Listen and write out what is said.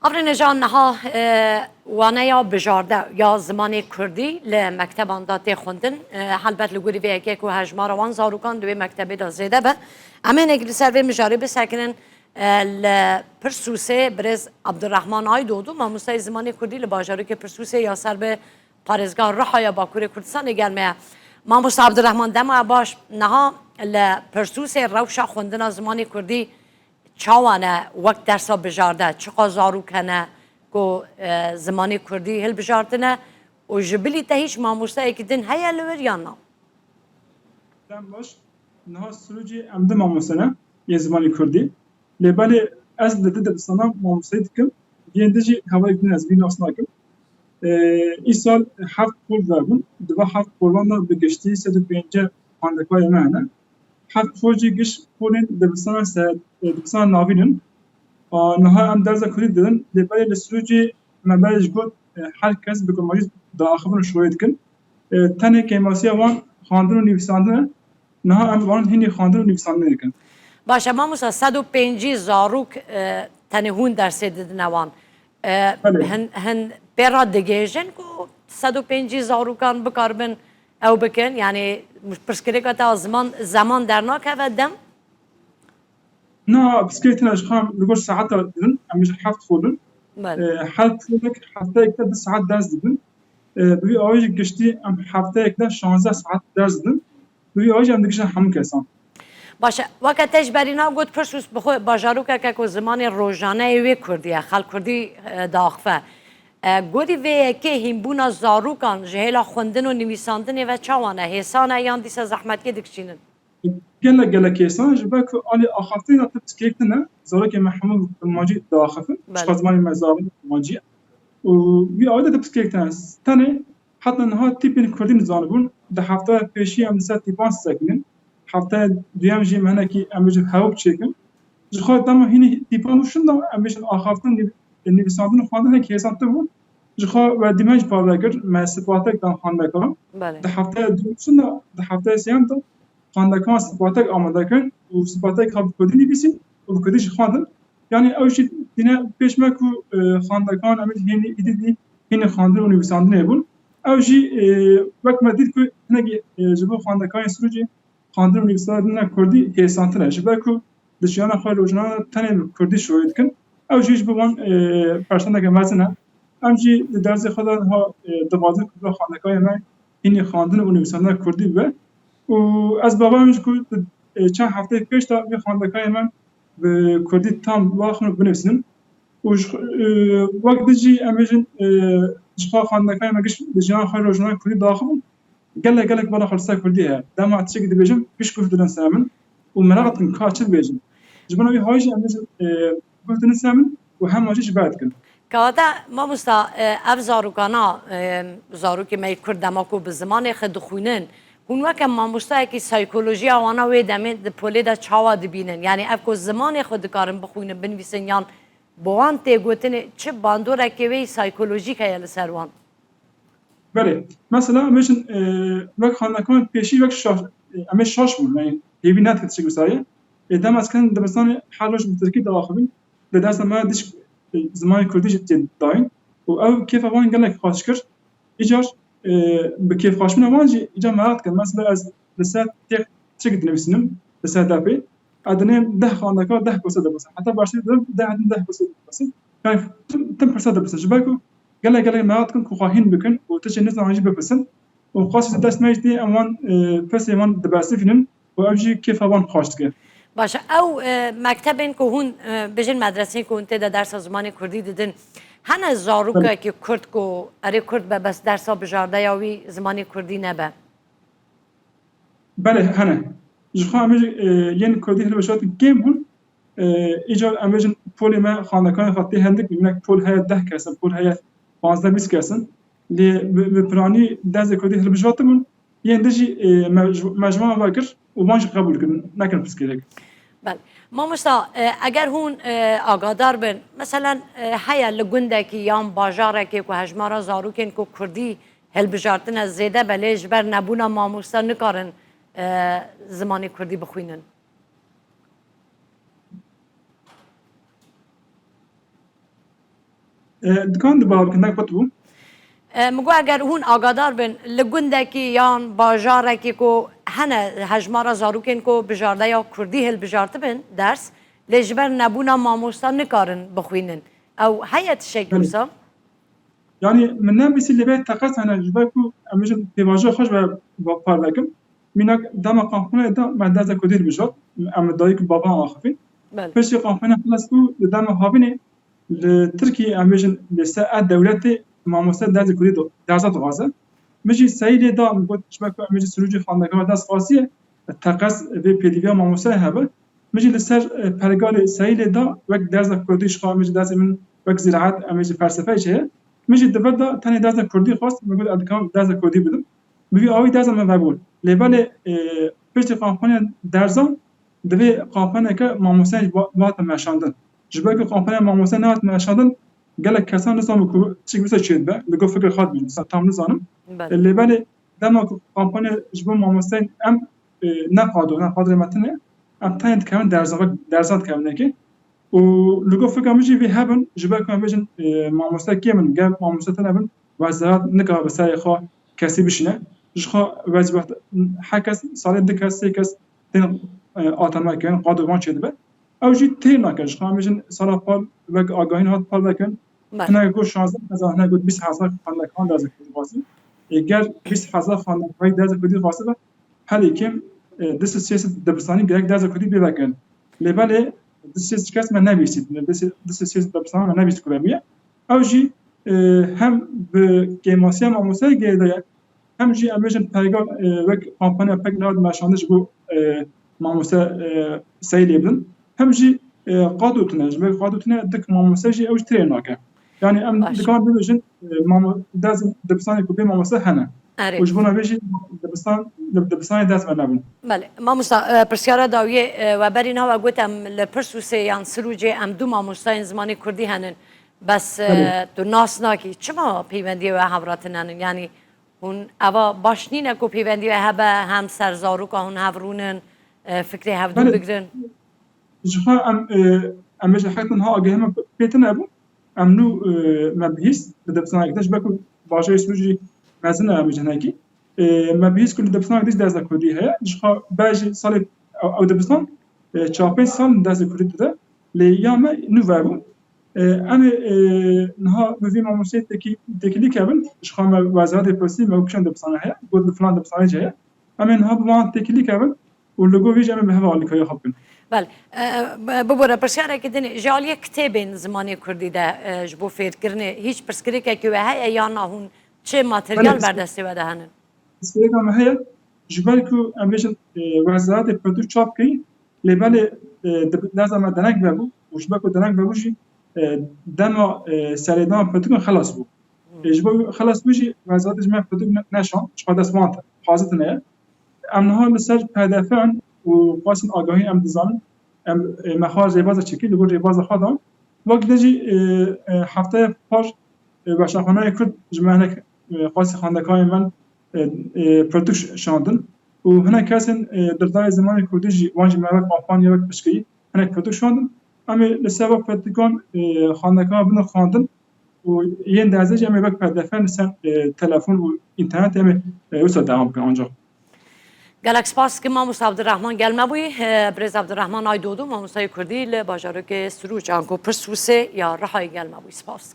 آفرین جان نها وانه یا بجارده یا زمانی کردی لمکتبان داده خوندن حلبت لگوری وی اکی که هجمار وان زاروکان دوی مکتبی دا زیده به امین اگری سر وی مجاری بسکنن لپرسوسه برز عبدالرحمن آی دودو ما مستای زمانی کردی لباجاری که پرسوسه یا سر به پارزگاه رحا یا باکور کردستان گرمه ما مستای عبدالرحمن دم باش نها لپرسوسه روشا خوندن زمانی کردی چاوانه وقت درسا بجارده چقا زارو کنه که زمانی کردی هل بجاردنه و جبلی تا هیچ ماموسته اکدن هیا لور یا نه؟ دم باش نه سروجی امده ماموسته نه یه زمانی کردی لبالی از لده دبستانا ماموسته دکم گیندجی هوا اکدن از بین آسنا کم این سال 7 پول دارم دو 7 پولان به گشتی 105 خاندکای منه 7 فوجی گش پولین دبستان سر دبستان ناوینن نها ام درز کردی دادن لبالی لسروجی مبارج گفت هر کس بکن ماجد داخل شوید کن تنه کیماسیا وان خواندن و نویساندن نه ام وان هنی خواندن و نویساندن کن باشه ما موسا 105 زاروک تنهون درس دادنوان هن برا دگیجن که 105 زاروکان بکاربن او بکن یعنی پرسکری که تا زمان در ناکه و دم نه بسکیت نش خام لگور ساعت دادن امیش 7 فولن 7 فولک هفته یک تا ساعت درس دادن بوی آویج گشتی ام هفته یک تا 16 ساعت درس دادن بوی آویج ام دکشن همون کسان باشه وقتش برینا گفت پرسوس بخو باجارو که زمان روزانه وی کردیه خال کردی داخفه گودی وی که هیمبونا زاروکان جهلا خوندن و نویساندن و چوانه حسانه یان دیسا زحمتی دکشینن گله کسان جبه که آلی آخرتی نتب سکیتنه زاره که محمود ماجی داخفه شخصمانی مزاوی ماجی و وی آویده تب سکیتنه تنه حتی نها تیپین کردی نزانبون ده هفته پیشی ام دیسا تیپان سکنین هفته دویم جیم هنه که ام بجن هاوب چکن جخواه دم هینی تیپان وشن دم ام بجن آخرتن نویساندن خواندن که حسان تبون جخواه و دیمج پاولگر ما سپاتک دان خوانده کنم ده هفته دوشن ده هفته سیام دم خواندکان سپاتک آماده کن و سپاتک خواب کردی نویسین و بکدیش خواندن یعنی اوشی دینه پیش مکو خواندکان امیج هینی ایدی هینی خواندن و نویساندن نبون اوشی وقت مدید که نگی جبو خواندکان سروجی خواندن و نویساندن کردی حسانتنه جبو که دشیان خواه روزنامه تنه کردی شوید کن اوشیش بوان پرسنده که مزنه امجی درز خدا ها دوازه کدو خواندکان من هینی خواندن و نویساندن کردی به و از بابامش که چند هفته پیش تا به خواندکای من به کردی تام واخن بنویسن و وقت جی امیجن شفا خواندکای مگش بجان خیر روزنامه کردی داخل گله بالا خالصا کردی ها دام اتشک دی بجم پیش گفتن سامن و مناقتن کاچل بجم جبناوی هایش امیجن گفتن سامن و هم واجش بعد کن کادا ما مستا اف زاروکانا زاروکی می کردما کو به زمان خود خوینن اون وقت ما مستای که سایکولوژی آوانا و دمه پولی دا چاوا دبینن یعنی اف کو زمان خود کارم بخوینن بنویسن یان بوان تگوتن چه باندوره که وی سایکولوژی که یل سروان بله مثلا میشن وقت خانکان پیشی وقت شاش اما شاش بود نه هیوی نت کسی گسایه ادام از کن دبستان حالش مترکی داخلین لدرس ما دیش زمان کردیش داین و او کیف وان گله خاص کرد ایجاش به کیف خاص من وانجی ایجا مرد کن مثلا از لسات تک چک نویسنم لسات دابی ادنه 10 خانکا 10 درصد بس حتی باشه 10 درصد يعني تم فرصة بس جباكو قال ما تكون كخاهين بكن وتجي الناس عايش ببسن وخاصة داس ماجدي أمان بس يمان دباسفنن وأبجي كيف أمان خاشتك باشه او مکتبین که هون بجن مدرسه که هون تدا درس زمانی کردی دیدن هنه زاروکه که کرد که اره کرد به بس درسا بجارده یاوی زمانی کردی نبه بله هنه جخوا أمج ين كردي هل بشات جيم هون إيجاد أمجن پول ما خانکان خاطی هندک منك پول هيا 10 كاسن پول هيا 15 20 كاسن ل ببراني داز كردي هل بشاتمون يندجي مجموعة واكر وماش قبول كن نكن بسكيلك بله ما مستا اگر هون آگادار بن مثلا هيا لگنده که یام باجاره که که هجمارا زاروکن که کردی هل بجارتن از زیده بلیج بر نبونا ما مستا نکارن زمانی کردی بخوینن دکان دباب کنک بتو مگو اگر هون آگادار بن لگنده کی یان باجاره کی کو هنه هجمارا زاروکن کو بجارده یا کردی هل بجارته بن درس لجبر نبونا ماموستا نکارن بخوینن او هیت شکلوسا يعني من نام بيسي اللي بيت تقص أنا جباكو أمجد بواجه خوش بقار لكم منك دام قانفنا دا ما دازا كدير بجد أم دايك بابا آخفين بله فشي قانفنا خلاص كو دام هابيني لتركي أمجد لساعة دولتي ما مستد دازا كدير دازا غازة مجي سايلي دا مقول جباكو أمجد سروجي خاندقا داز خاصية تقص في بيديفيا ما مستد هبه مجي لسر برقالي سايلي دا وقت دازا كديش خا أمجد دازا من وقت زراعات أمجد فلسفة جه مجي دبدا تاني دازا كردي خاص بقول ادكام دازا كردي بدم بيجي اوي دازا من بقول لبالي بيشتي قامبانيا درزان دبي قامبانيا ك ماموسان وات ماشاندن جباك قامبانيا ماموسان وات ماشاندن قال لك كسان نظام كو تشي بس تشيد با لقوا فكره خاط بيجي تام نظام بله اللي بالي دما قامبانيا جبوا ماموسان ام نقادر متن ام تاني كمان درزان كمان كي ولقوا فكرة مجي في هبن جباكم بيجن ماموستا كيمن جاب ماموستا نبن وزارات نقرا بساي خا كسي بشنا جخا واجبات حكس صار دكاس سيكس تين آتما كان قادر وان شدبه او جي تينا كان جخا بيجن صار بال وق آگاهين هات بال لكن بله هنا يقول 16 هزار هنا يقول 20000 خانه دازه كدي واسي اگر 20000 خانه های دازه كدي واسي هل كم دس سياسه دبستاني جاك دازه كدي بيبكن لبالي دس كاس ما نبيست دس سياسه دبستان ما نبيست كلاميه او جي هم بكيماسيا ما موسى جيدا هم جي اميجن بايغال وك كومباني بايغال ماشاندش بو ما موسى سيلي ابن هم جي قادوتنا جمع قادوتنا دك ما موسى جي او تريناك يعني ام باش. دكان بيجن ما داز دبستان كوبي ما موسى هنا اره وجبنا بيجي دبستان داز ما نبن بله ماموستا پرسیارا داویه و برین ها و گوتم لپرسوسه یان سروجه ام دو ماموستاین زمانی کردی هنن بس تو ناس ناکی چما پیوندی و هوراتن هنن یعنی هون اوا باش نینه کو پیوندی و هبه هم سرزارو که هون هورونن فکری هفدو بله. بگرن جخا ام مش حياتن ها اجهم بيتنا ابو ام نو مبيس دبسنا قداش باكو باجي سوجي مازنا مجناكي مبيس كل دبسنا قداش داز كودي هي جخا باجي صالب او دبسنا تشابين سال داز كودي ده لي ياما نو فابو انا نها بفي ما مشيت تكلي كابل جخا وزاره بوسي ما كان دبسنا هي قلت فلان دبسنا جاي اما نها بما تكلي كابل ولقوا فيجي انا بهوا اللي كيو خبن بله ببره پرسیاره که دنی جالیه کتابین زمانی کردی ده جبو فیر کرنه هیچ پرسکری که که هی یا هون چه ماتریال بردستی وده هنن اسپریکا ما هي جبالكو امبيشن وزارات البرودكت شوب كي لبالي لازم دنك بابو وشبكو دنك بابوشي دما سريدان برودكت خلاص بو جبو خلاص بيجي وزارات جماعة برودكت نشان شقد اسمانت حاضرتنا امنها مثل هدفان وقاسم آگاهی ام دزان ام مخارج ریباز چکی لگو ریباز خودم وقت دجی هفته پاش باشخانه کرد جمعه قاسی خاندکای من پرودکش شاندن و هنه کسین دردای زمان کردیجی وانجی مواد آفان یا وقت بشکی هنه پرودکش شاندن اما لسبب پرودکان خاندکای بنا خواندن و یه درزش اما وقت پردفن لسن تلفن و اینترنت اما وصل دوام کن آنجا گلک سپاس که ماموس عبدالرحمن گلمه بوی برز عبدالرحمن آی دودو ماموسای کردی لباجارو که سروج آنکو پرسوسه یا رهای گلمه بوی سپاس